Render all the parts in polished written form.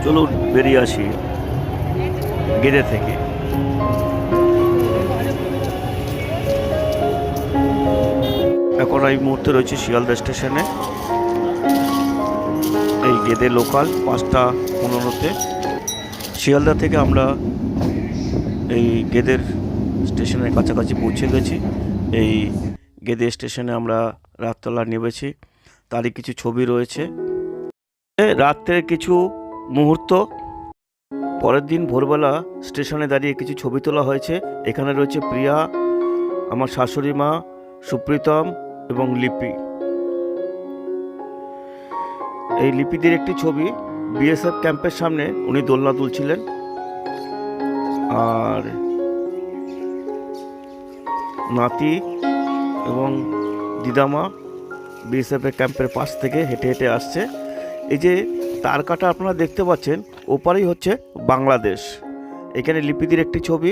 চলুন বেরিয়ে আসি গেদে থেকে। এখন এই মুহূর্তে রয়েছে শিয়ালদা স্টেশনে। এই গেদে লোকাল 5:15-তে। শিয়ালদা থেকে আমরা এই গেদের স্টেশনের কাছাকাছি পৌঁছে গেছি। এই গেদে স্টেশনে আমরা রাততলা নেমেছি, তারই কিছু ছবি রয়েছে। রাত্রের কিছু মুহূর্ত। পরের দিন ভোরবেলা স্টেশনে দাঁড়িয়ে কিছু ছবি তোলা হয়েছে। এখানে রয়েছে প্রিয়া, আমার শাশুড়ি মা, সুপ্রীতম এবং লিপি। এই লিপিদের একটি ছবি, বিএসএফ ক্যাম্পের সামনে উনি দোলনা তুলছিলেন। আর নাতি এবং দিদামা বিএসএফ ক্যাম্পের পাশ থেকে হেঁটে হেঁটে আসছে। এই যে তার কাটা আপনারা দেখতে পাচ্ছেন, ওপারেই হচ্ছে বাংলাদেশ। এখানে লিপিদের একটি ছবি।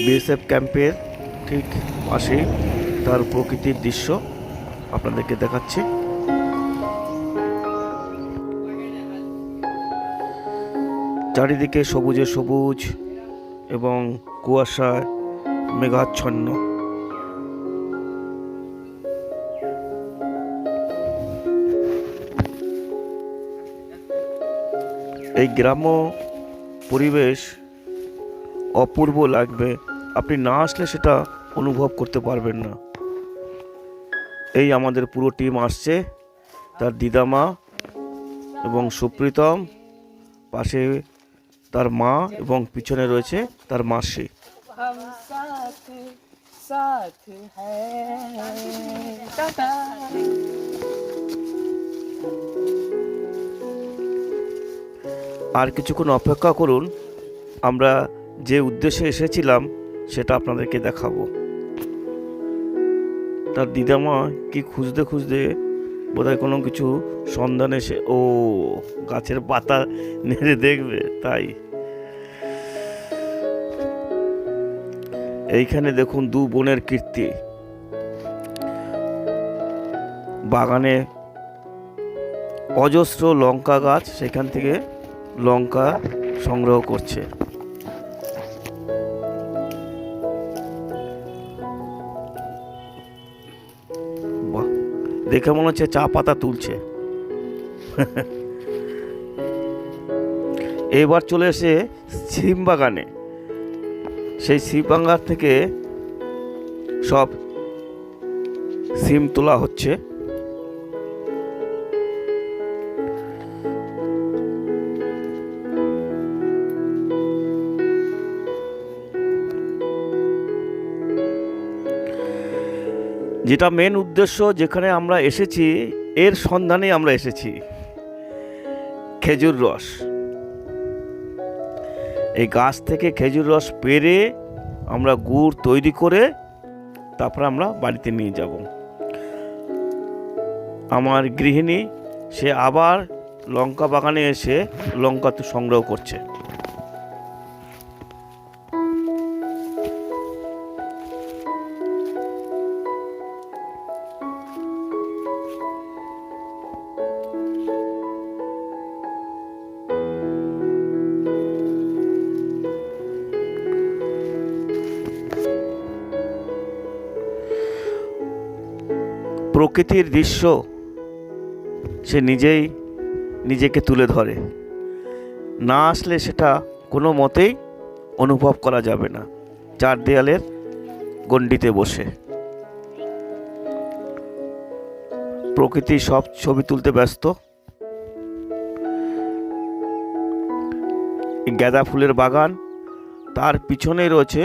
বিএসএফ ক্যাম্পের ঠিক পাশে তার প্রকৃতির দৃশ্য আপনাদেরকে দেখাচ্ছি। চারিদিকে সবুজে সবুজ এবং কুয়াশায় মেঘাচ্ছন্ন। এই গ্রাম্য পরিবেশ অপূর্ব লাগবে, আপনি না আসলে সেটা অনুভব করতে পারবেন না। এই আমাদের পুরো টিম আসছে, তার দিদামা এবং সুপ্রীতম, পাশে তার মা এবং পিছনে রয়েছে তার মাসি। আর কিছুক্ষণ অপেক্ষা করুন, আমরা যে উদ্দেশ্যে এসেছিলাম সেটা আপনাদেরকে দেখাবো। তার দিদামা কি খুঁজতে খুঁজতে বোধহয় কোনো কিছু সন্ধান এসে, ও গাছের পাতা নেড়ে দেখবে, তাই। এইখানে দেখুন দু বোনের কীর্তি। বাগানে অজস্র লঙ্কা গাছ, সেখান থেকে লঙ্কা সংগ্রহ করছে। দেখে মনে হচ্ছে চা পাতা তুলছে। এবার চলে এসে সিম বাগানে। সেই সিম বাগান থেকে সব সিম তোলা হচ্ছে। যেটা মেন উদ্দেশ্য, যেখানে আমরা এসেছি এর সন্ধানে আমরা এসেছি, খেজুর রস। এই গাছ থেকে খেজুর রস পেড়ে আমরা গুড় তৈরি করে তারপর আমরা বাড়িতে নিয়ে যাব। আমার গৃহিণী সে আবার লঙ্কা বাগানে এসে লঙ্কা তো সংগ্রহ করছে। প্রকৃতির দৃশ্য সে নিজেই নিজেকে তুলে ধরে, না আসলে সেটা কোনো মতেই অনুভব করা যাবে না। চার দেয়ালের গণ্ডিতে বসে প্রকৃতি সব ছবি তুলতে ব্যস্ত। গাঁদা ফুলের বাগান, তার পিছনেই রয়েছে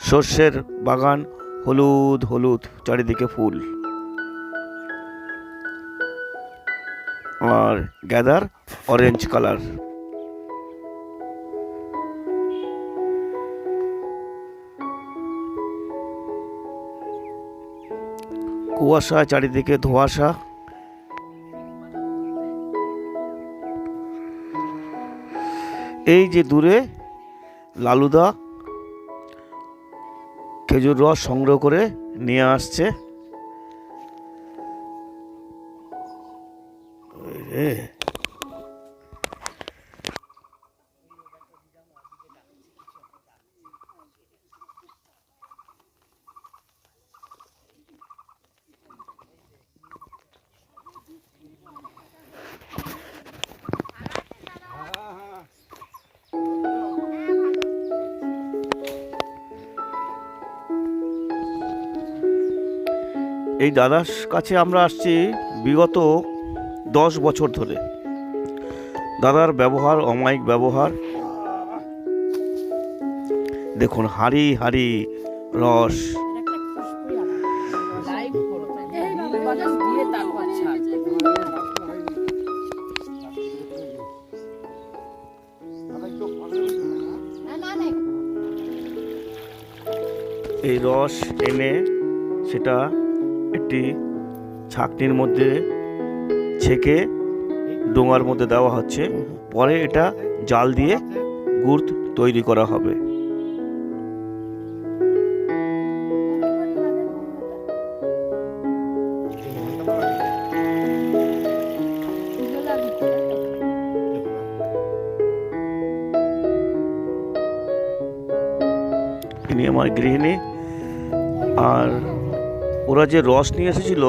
সর্ষের বাগান, হলুদ হলুদ চারিদিকে ফুল, আর গাঁদার অরেঞ্জ কালার। কুয়াশা, চারিদিকে ধোঁয়াশা। এই যে দূরে লালুদা খেজুর রস সংগ্রহ করে নিয়ে আসছে। এই দাদার কাছে আমরা আসছি বিগত 10 বছর ধরে। দাদার ব্যবহার, অমায়িক ব্যবহার দেখুন, হাড়ি হাড়ি রস। এই রস এনে সেটা একটি ছাঁকনির মধ্যে ছেঁকে ডোঙার মধ্যে দেওয়া হচ্ছে। পরে এটা জাল দিয়ে গুড় তৈরি করা হবে। ইনি আমার গৃহিণী। আর ওরা যে রস নিয়ে এসেছিল,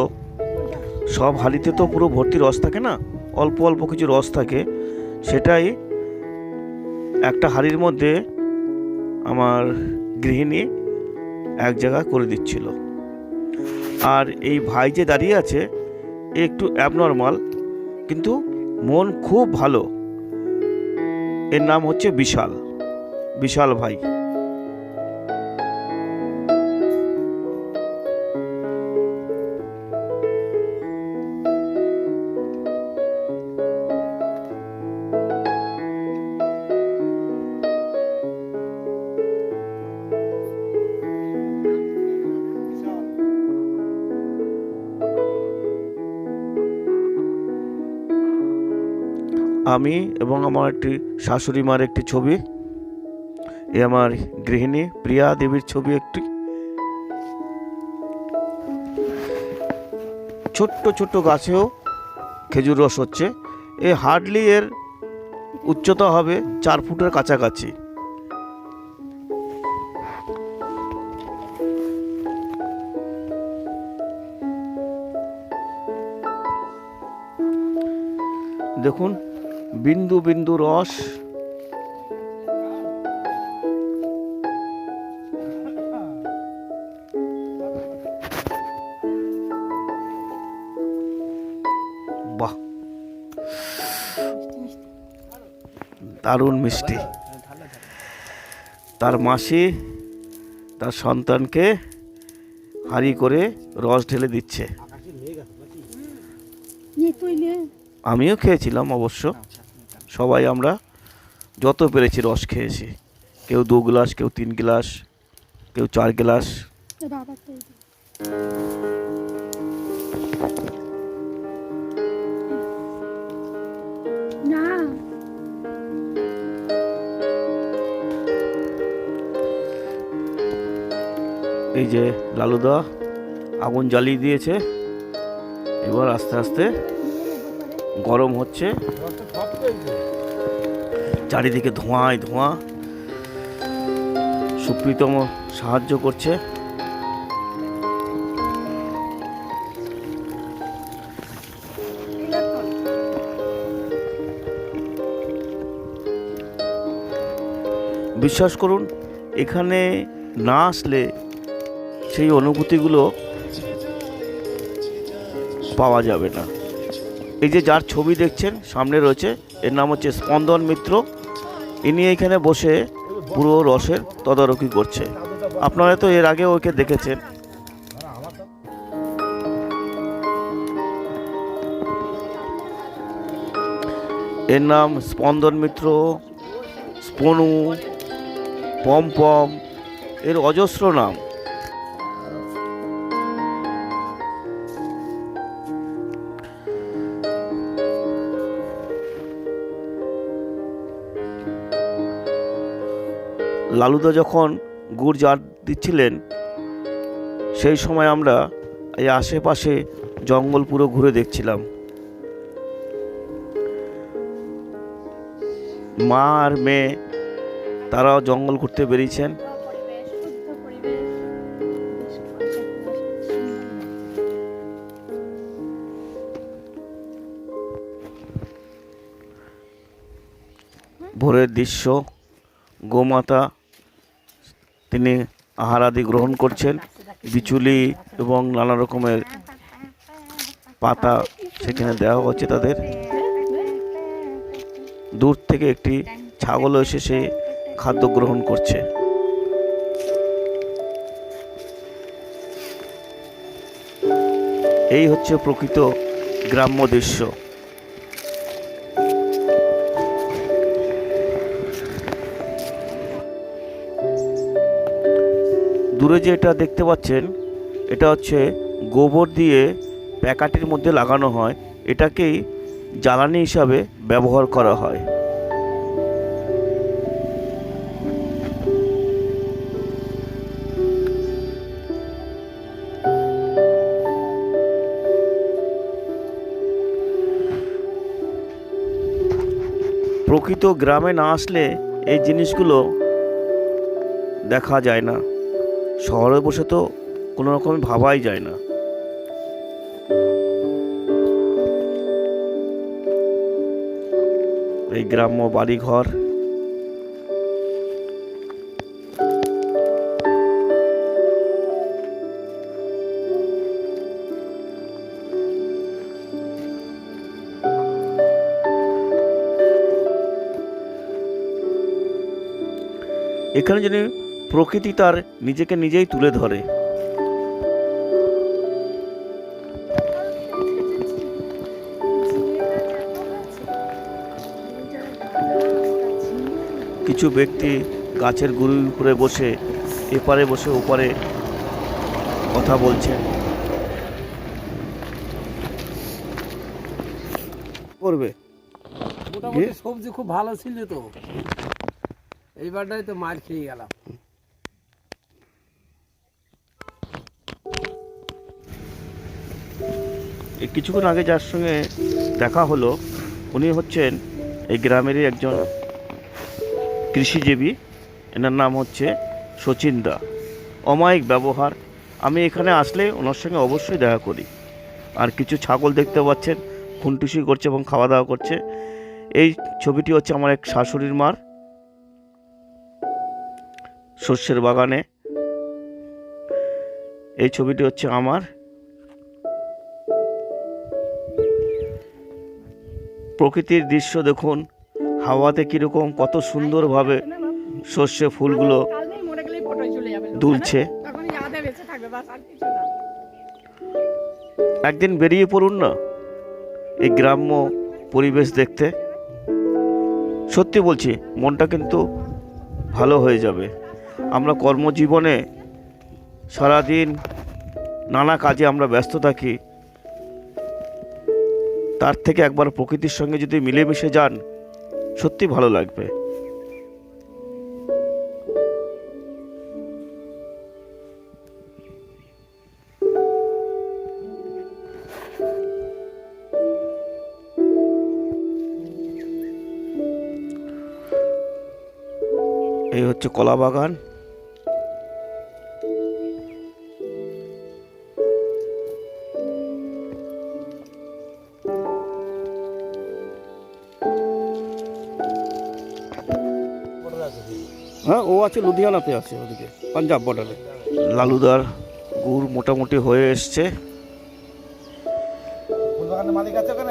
সব হাঁড়িতে তো পুরো ভর্তি রস থাকে না, অল্প অল্প কিছু রস থাকে। সেটাই একটা হাঁড়ির মধ্যে আমার গৃহিণী এক জায়গায় করে দিচ্ছিল। আর এই ভাই যে দাঁড়িয়ে আছে, একটু অ্যাবনর্মাল, কিন্তু মন খুব ভালো। এর নাম হচ্ছে বিশাল, বিশাল ভাই। আমি এবং আমার একটি শাশুড়ি মার একটি ছবি, এ আমার গৃহিণী প্রিয়া দেবীর ছবি একটি। ছোট্ট ছোট্ট গাছেও খেজুর রস হচ্ছে। এই হার্ডলি এর উচ্চতা হবে 4 ফুটের কাছাকাছি। দেখুন, বিন্দু বিন্দু রস। বাহ, দারুণ মিষ্টি। তার মাসি তার সন্তানকে হাঁড়ি করে রস ঢেলে দিচ্ছে। আমিও খেয়েছিলাম অবশ্য। সবাই আমরা যত পেরেছি রস খেয়েছি। কেউ 2 গ্লাস, কেউ 3 গ্লাস, কেউ 4 গ্লাস। এই যে লালুদা আগুন জ্বালিয়ে দিয়েছে। এবার আস্তে আস্তে গরম হচ্ছে, চারিদিকে ধোঁয়ায় ধোঁয়া। সুপ্রীতম সাহায্য করছে। বিশ্বাস করুন, এখানে না আসলে সেই অনুভূতিগুলো পাওয়া যাবে না। এই যে যার ছবি দেখছেন সামনে রয়েছে, এর নাম হচ্ছে স্পন্দন মিত্র। ইনি এখানে বসে পুরো রসের তদারকি করছে। আপনারা তো এর আগে ওকে দেখেছেন। এর নাম স্পন্দন মিত্র, স্পনু, পমপম, এর অজস্র নাম। লালুদা যখন গুড় জার দিচ্ছিলেন, সেই সময় আমরা এই আশেপাশে জঙ্গল পুরো ঘুরে দেখছিলাম। মা আর মেয়ে তারাও জঙ্গল ঘুরতে বেরিয়েছেন। ভোরের দৃশ্য, গোমাতা তিনি আহারাদি গ্রহণ করছেন, বিচুলি এবং নানা রকমের পাতা সেখানে দেওয়া হচ্ছে তাদের। দূর থেকে একটি ছাগল এসে সে খাদ্য গ্রহণ করছে। এই হচ্ছে প্রকৃত গ্রাম্য দৃশ্য। দূরে যে এটা দেখতে পাচ্ছেন, এটা হচ্ছে গোবর দিয়ে প্যাকাটির মধ্যে লাগানো হয়, এটাকেই জ্বালানি হিসাবে ব্যবহার করা হয়। প্রকৃত গ্রামে না আসলে এই জিনিসগুলো দেখা যায় না। শহরে বসে তো কোনো রকম ভাবাই যায় না। এই গ্রাম্য বাড়িঘর, এখানে যিনি প্রকৃতি তার নিজেকে নিজেই তুলে ধরে। কিছু ব্যক্তি গাছের গুঁড়ির উপরে বসে এপারে বসে ওপারে কথা বলছেন। করবে মোটামুটি সবজি খুব ভালো ছিল তো, এইবারটাই তো মার খেয়ে গেলাম। কিছুক্ষণ আগে যার সঙ্গে দেখা হলো, উনি হচ্ছেন এই গ্রামেরই একজন কৃষিজীবী। এনার নাম হচ্ছে শচীন দা। অমায়িক ব্যবহার। আমি এখানে আসলে ওনার সঙ্গে অবশ্যই দেখা করি। আর কিছু ছাগল দেখতে পাচ্ছেন খুনটুসি করছে এবং খাওয়া দাওয়া করছে। এই ছবিটি হচ্ছে আমার এক শাশুড়ির মার শস্যের বাগানে। এই ছবিটি হচ্ছে আমার। প্রকৃতির দৃশ্য দেখুন, হাওয়াতে কীরকম কত সুন্দরভাবে সর্ষে ফুলগুলো দুলছে। একদিন বেরিয়ে পড়ুন না এই গ্রাম্য পরিবেশ দেখতে। সত্যি বলছি, মনটা কিন্তু ভালো হয়ে যাবে। আমরা কর্মজীবনে সারাদিন নানা কাজে আমরা ব্যস্ত থাকি, তার থেকে একবার প্রকৃতির সঙ্গে যদি মিলেমিশে যান, সত্যি ভালো লাগবে। এই হচ্ছে কলা বাগান। হ্যাঁ, ও আছে লুধিয়ানাতে, আছে ওদিকে পাঞ্জাব বর্ডারে। লালুদার গুড় মোটামুটি হয়ে এসছে।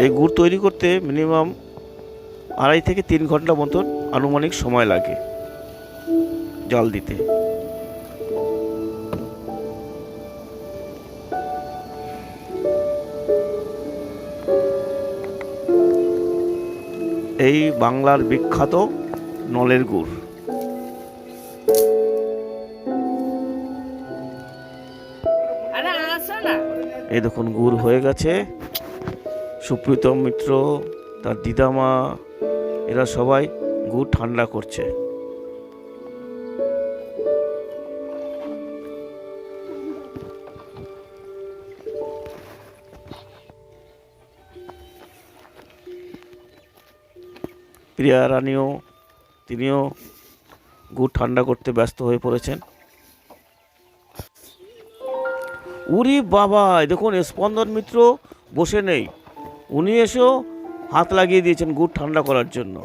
এই গুড় তৈরি করতে মিনিমাম 2.5 থেকে 3 ঘন্টা মতন আনুমানিক সময় লাগে জাল দিতে। এই বাংলার বিখ্যাত নলের গুড়। এই দেখুন গুড় হয়ে গেছে। সুপ্রীতম মিত্র, তার দিদামা, এরা সবাই গুড় ঠান্ডা করছে। প্রিয়া রানীও তিনিও গুড় ঠান্ডা করতে ব্যস্ত হয়ে পড়েছেন। উরি বাবা, দেখুন স্পন্দন মিত্র বসে নেই, উনি এসেও হাত লাগিয়ে দিয়েছেন গুড় ঠান্ডা করার জন্য।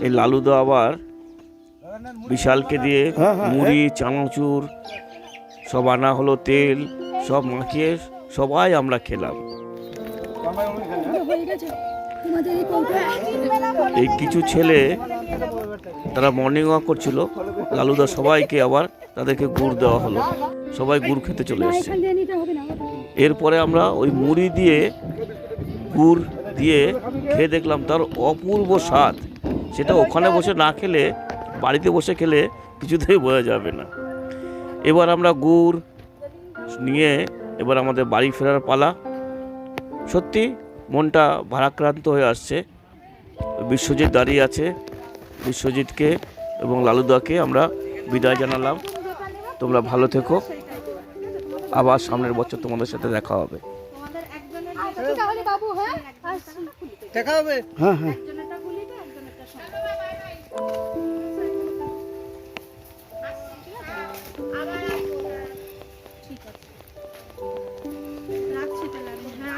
এই লালুদা আবার বিশালকে দিয়ে মুড়ি চানাচুর সব আনা হলো, তেল সব মাখিয়ে সবাই আমরা খেলাম। এই কিছু ছেলে তারা মর্নিং ওয়াক করছিল, লালুদা সবাইকে আবার তাদেরকে গুড় দেওয়া হলো, সবাই গুড় খেতে চলে এসেছে। এরপরে আমরা ওই মুড়ি দিয়ে গুড় দিয়ে খেয়ে দেখলাম তার অপূর্ব স্বাদ। সেটা ওখানে বসে না খেলে, বাড়িতে বসে খেলে কিছুতেই বোঝা যাবে না। এবার আমরা গুড় নিয়ে এবার আমাদের বাড়ি ফেরার পালা। সত্যি মনটা ভারাক্রান্ত হয়ে আসছে। বিশ্বজিৎ দাঁড়িয়ে আছে, বিশ্বজিৎকে এবং লালুদাকে আমরা বিদায় জানালাম। তোমরা ভালো থেকো, আবার সামনের বছর তোমাদের সাথে দেখা হবে। দেখা হবে। হ্যাঁ হ্যাঁ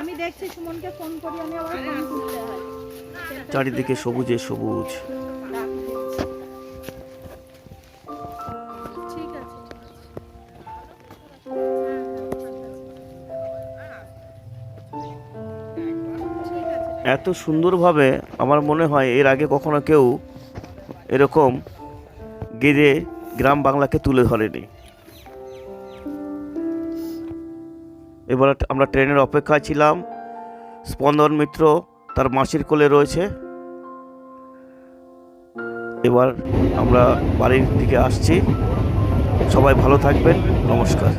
আমি দেখছি সুমনকে ফোন করি, আমি আবার ফোন করতে হয়। চারিদিকে সবুজে সবুজ। ঠিক আছে। এত সুন্দরভাবে আমার মনে হয় এর আগে কখনো কেউ এরকম গেদে গ্রাম বাংলাকে তুলে ধরেনি। এবার আমরা ট্রেনের অপেক্ষায় ছিলাম। স্পন্দন মিত্র তার মাসির কোলে রয়েছে। এবার আমরা বাড়ির দিকে আসছি। সবাই ভালো থাকবেন, নমস্কার।